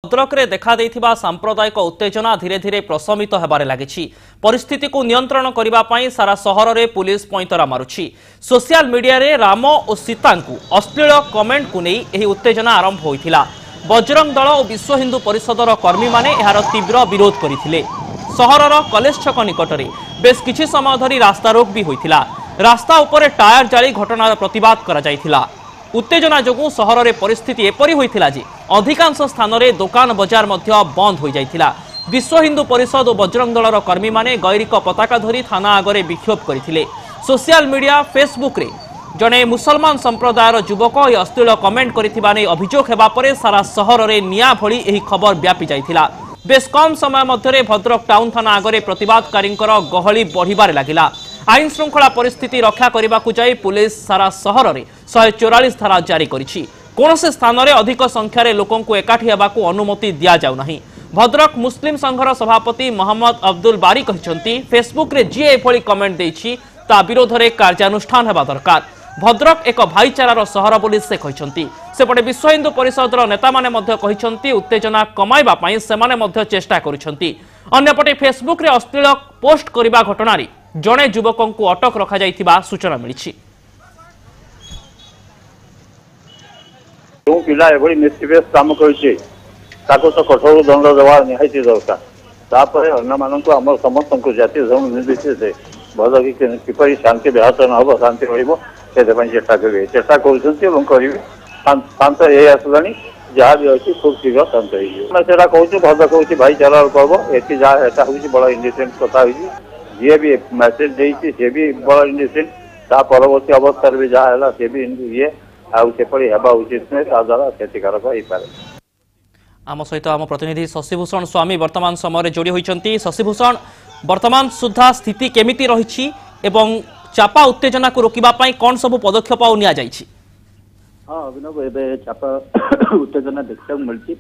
भद्रकरे देखा देइथिबा सांप्रदायिक उत्तेजना धीरे धीरे प्रशमित हेबारे लागिछि। परिस्थिति को नियंत्रण करिबा पई सारा सहर रे पुलिस पैंतरा मारुछि। सोशल मीडिया रे राम और सीता को अश्लील कमेंट को नहीं एही उत्तेजना आरंभ होइथिला। बजरंग दल और विश्व हिंदू परिषदर कर्मी माने एहार तीव्र विरोध करिथिले। सहरर कलेज छक निकटरे बेस किछि समय धरी रास्ता रोक भी होइथिला। रास्ता उपरे टायर जाली घटनार प्रतिवाद करा जाइथिला। उत्तेजना जोगु सहर रे परिस्थिति एपरि होइथिला जे अधिकांश स्थान रे दुकान बजार मध्य बंद हो जाइथिला। विश्व हिंदू परिषद और बजरंग दलर कर्मी माने गैरिक पताका धरी थाना आगरे विक्षोभ करथिले। सोशल मीडिया फेसबुक रे जने मुसलमान संप्रदायर युवक ए अश्लील कमेंट करिथिबा नै अभियोग हेबा परे सारा सहर रे निया भଳି एही खबर व्यापी जाइथिला। बेस कम समय मध्य भद्रक टाउन थाना आगरे प्रतिवादकारी गहली बढ़िबारे लागिला। आईन श्रृंखला परिस्थिति रक्षा करने को जाई पुलिस सारा सहर में 144 धारा जारी करिछि। कोनोसी स्थान रे अधिक संख्यार लोकों को एकाठी हेबाकू अनुमति दिया जाउ नाही। भद्रक मुस्लिम संघर सभापति मोहम्मद अब्दुल बारी कहते फेसबुक रे जी एभली कमेंट देछि ता विरोध में कार्यानुष्ठान हेबा दरकार। भद्रक एक भाईचारार सहर बोली से कहते। सेपटे विश्व हिंदू परिषदर नेता माने मध्य कहते उत्तेजना कमाइबा पई सेमाने मध्य चेष्टा करुछंती। अन्यपटे फेसबुक रे अश्लील पोस्ट करिबा घटनारी जड़े युवकों को अटक रखा जाइथिबा सूचना मिली। जो पिला एभली निष्क्रिय काम करिछि ताको तो कठोर दंड देवा निहायती दरकार। तापर अन्य मानक आम समस्त को जातीय धर्म निर्विशेष भद्रक किपरि शांति व्याहत न हो शांति रहिबो से चेष्टा करेंगे। चेष्टा करेंगे शांत ये आसलानी जहाँ भी अच्छी खूब शीघ्र शांत होगा। कहूँ भद्रक हूँ भाईचारार पर्व। एटी जहाँ हूँ बड़ा इंडिसेंट कथा हो जी भी मेसेज देती सी भी बड़ा इंडिसेंट ता परवर्ती अवस्था भी जहाँ है सी भी ये आउपरी हेबा उचित नुहे द्वारा क्षतिकारक हो पारे। आम सहित आम प्रतिनिधि शशिभूषण स्वामी वर्तमान समय जोड़ी होती। शशिभूषण वर्तमान सुधा स्थिति केमिति रही एवं चापा उत्तेजना को रोकबा पई कौन सब पदक्षेप निया जाइछि? हाँ अभिनव एवं चापा उत्तेजना देखा मिली।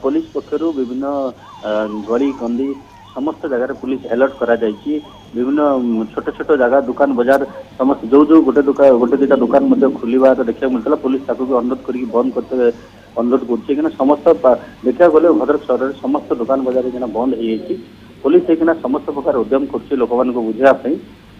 पुलिस पक्षर विभिन्न गली कंदी समस्त जगह पुलिस अलर्ट करा जाइछि। विभिन्न छोट छोट जगह दुकान बाजार समस्त जो जो गोटे दुटा दुकान खोलवा देखा मिलता। पुलिस ताकू भी अनुरोध करके बंद करते अनुरोध कर समस्त देखा गले भद्रक सहर में समस्त दुकान बाजार बंद हो। पुलिस समस्त प्रकार उद्यम कर लोक मान बुझापी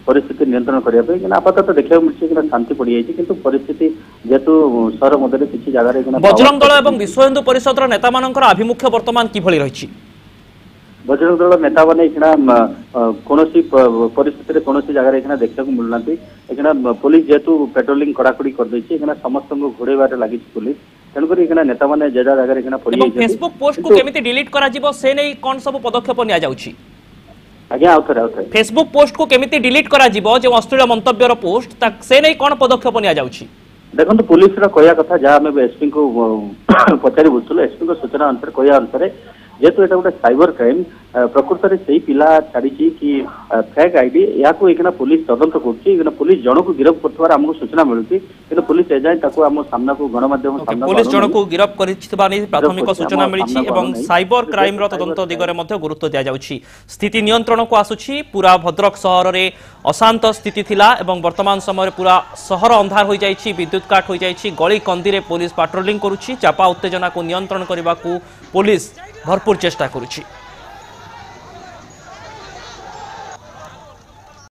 परिस्थिति नियंत्रण करने आपातत देखा मिली शांति पड़ जाए कि परिस्थिति जेहेतु सहर मध्य किसी जगह बजरंग दल और विश्व हिंदू परिषद नेता आभिमुख्य वर्तमान किभली रही? बजरंग दल नेता मैंने कौन परिस्थिति कौन जगह देखा मिलूना। पुलिस जेहेतु पेट्रोलिंग कड़ाकड़ी कर समस्त घोड़ाइबार लगी पुलिस तेणुक नेता मैंने जे जगह पड़। फेसबुक पोस्ट को केमिति डिलीट करा जिवो से नै कोन सब पदक्षेप निया जाउछि? आज्ञा आउथरे फेसबुक पोस्ट को केमिति डिलीट करा जिवो जे अश्लील मंतव्यर पोस्ट तक से नै कोन पदक्षेप निया जाउछि? देखो पुलिस कहया कथा जहाँ आम एसपी को पचारि बुझुलु एसपी को सूचना अनुसार कहया अनुसार जेहेतु एटा गोटे साइबर क्राइम प्रकृत में से पिला छाड़ी कि फेक आईडी या पुलिस तदंत कर पुलिस जन को गिरफ्त कर आमको सूचना मिलूँ कि पुलिस एजाए आम सामना को गणमाध्यम पुलिस जन को गिरफ्त कर प्राथमिक सूचना मिली। साइबर क्राइम तदंत दिगरे गुरुत्व दि जाउछि। स्थिति नियंत्रण को आसुछि। पूरा भद्रक सहर में अशांत स्थिति थिला एवं वर्तमान समय पूरा सहर अंधार हो जाइछि। विद्युत काट हो जाइछि। गली कंदी रे पुलिस पेट्रोलिंग करुछि। चापा उत्तेजना को नियंत्रण करने को पुलिस भरपूर चेष्टा करुछि।